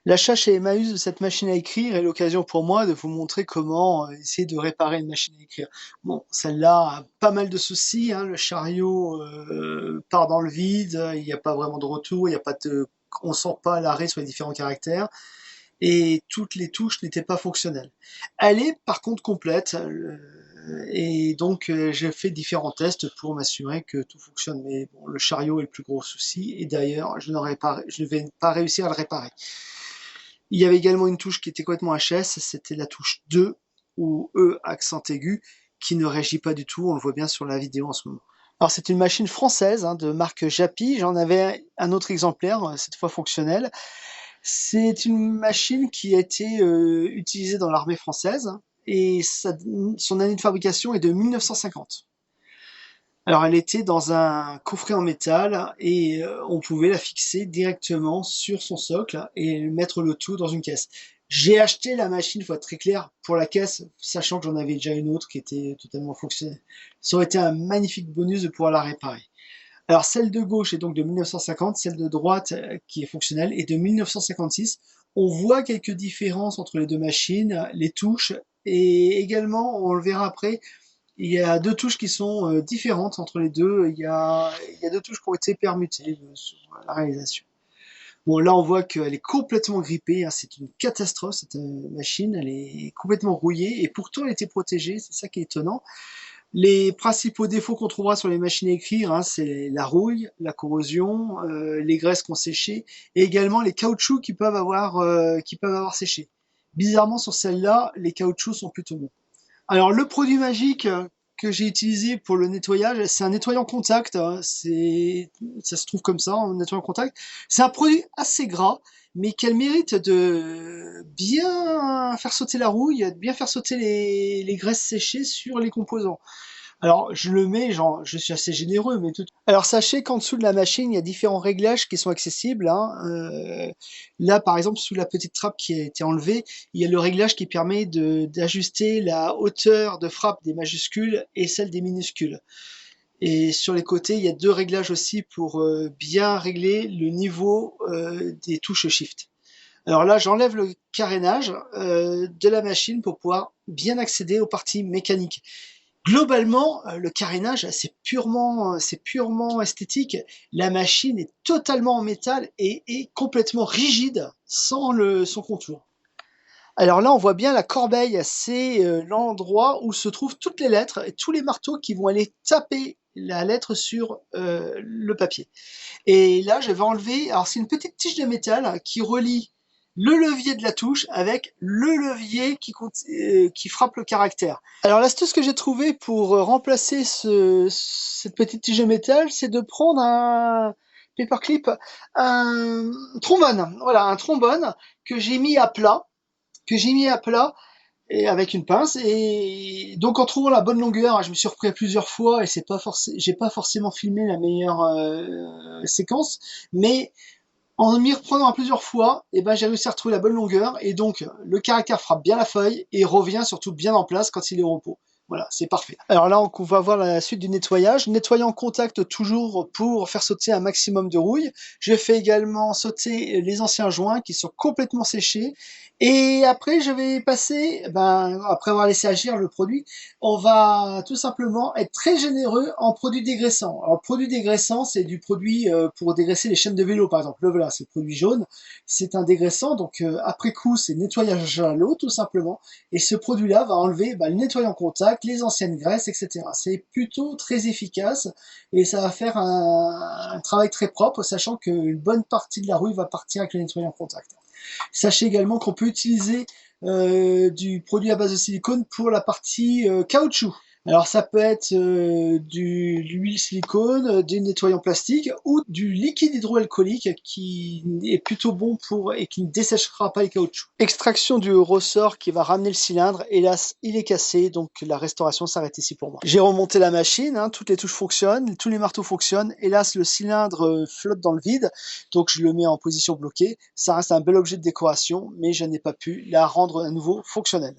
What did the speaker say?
L'achat chez Emmaüs de cette machine à écrire est l'occasion pour moi de vous montrer comment essayer de réparer une machine à écrire. Bon, celle-là a pas mal de soucis, hein, le chariot part dans le vide, il n'y a pas vraiment de retour, il y a pas de, on sent pas l'arrêt sur les différents caractères, et toutes les touches n'étaient pas fonctionnelles. Elle est par contre complète, et donc j'ai fait différents tests pour m'assurer que tout fonctionne. Mais bon, le chariot est le plus gros souci, et d'ailleurs je ne vais pas réussir à le réparer. Il y avait également une touche qui était complètement HS, c'était la touche 2 ou E accent aigu, qui ne réagit pas du tout, on le voit bien sur la vidéo en ce moment. Alors c'est une machine française de marque Japy, j'en avais un autre exemplaire, cette fois fonctionnel. C'est une machine qui a été utilisée dans l'armée française et son année de fabrication est de 1950. Alors elle était dans un coffret en métal et on pouvait la fixer directement sur son socle et mettre le tout dans une caisse. J'ai acheté la machine, faut être très clair, pour la caisse, sachant que j'en avais déjà une autre qui était totalement fonctionnelle. Ça aurait été un magnifique bonus de pouvoir la réparer. Alors celle de gauche est donc de 1950, celle de droite qui est fonctionnelle est de 1956. On voit quelques différences entre les deux machines, les touches, et également, on le verra après, il y a deux touches qui sont différentes entre les deux. Il y a deux touches qui ont été permutées sur la réalisation. Bon, là, on voit qu'elle est complètement grippée, hein, c'est une catastrophe, cette machine. Elle est complètement rouillée et pourtant elle était protégée. C'est ça qui est étonnant. Les principaux défauts qu'on trouvera sur les machines à écrire, hein, c'est la rouille, la corrosion, les graisses qui ont séché et également les caoutchoucs qui peuvent avoir séché. Bizarrement, sur celle-là, les caoutchoucs sont plutôt bons. Alors le produit magique que j'ai utilisé pour le nettoyage, c'est un nettoyant contact, hein. Ça se trouve comme ça, un nettoyant contact. C'est un produit assez gras, mais qui a le mérite de bien faire sauter la rouille, de bien faire sauter les graisses séchées sur les composants. Alors, je le mets, genre, je suis assez généreux, mais tout. Alors, sachez qu'en dessous de la machine, il y a différents réglages qui sont accessibles, hein. Là, par exemple, sous la petite trappe qui a été enlevée, il y a le réglage qui permet d'ajuster la hauteur de frappe des majuscules et celle des minuscules. Et sur les côtés, il y a deux réglages aussi pour bien régler le niveau des touches Shift. Alors là, j'enlève le carénage de la machine pour pouvoir bien accéder aux parties mécaniques. Globalement, le carénage, c'est purement esthétique. La machine est totalement en métal et est complètement rigide sans son contour. Alors là, on voit bien la corbeille, c'est l'endroit où se trouvent toutes les lettres et tous les marteaux qui vont aller taper la lettre sur le papier. Et là, j'avais enlevé, alors c'est une petite tige de métal qui relie le levier de la touche avec le levier qui frappe le caractère. Alors l'astuce que j'ai trouvée pour remplacer cette petite tige de métal, c'est de prendre un paperclip, un trombone, voilà, un trombone que j'ai mis à plat, et avec une pince. Et donc en trouvant la bonne longueur, je me suis repris à plusieurs fois et j'ai pas forcément filmé la meilleure séquence, mais en m'y reprenant à plusieurs fois, eh ben, j'ai réussi à retrouver la bonne longueur et donc le caractère frappe bien la feuille et revient surtout bien en place quand il est au repos. Voilà, c'est parfait. Alors là, on va voir la suite du nettoyage. Nettoyant en contact toujours pour faire sauter un maximum de rouille. Je fais également sauter les anciens joints qui sont complètement séchés. Et après, je vais passer, ben, après avoir laissé agir le produit, on va tout simplement être très généreux en produit dégraissant. Alors, le produit dégraissant, c'est du produit pour dégraisser les chaînes de vélo, par exemple. Le voilà, c'est le produit jaune. C'est un dégraissant, donc après coup, c'est nettoyage à l'eau, tout simplement. Et ce produit-là va enlever le nettoyant contact, les anciennes graisses, etc. C'est plutôt très efficace et ça va faire un travail très propre, sachant qu'une bonne partie de la rouille va partir avec le nettoyant contact. Sachez également qu'on peut utiliser du produit à base de silicone pour la partie caoutchouc. Alors ça peut être de l'huile silicone, du nettoyant plastique ou du liquide hydroalcoolique qui est plutôt bon pour et qui ne desséchera pas les caoutchoucs. Extraction du ressort qui va ramener le cylindre. Hélas, il est cassé, donc la restauration s'arrête ici pour moi. J'ai remonté la machine, hein, toutes les touches fonctionnent, tous les marteaux fonctionnent. Hélas, le cylindre flotte dans le vide, donc je le mets en position bloquée. Ça reste un bel objet de décoration, mais je n'ai pas pu la rendre à nouveau fonctionnelle.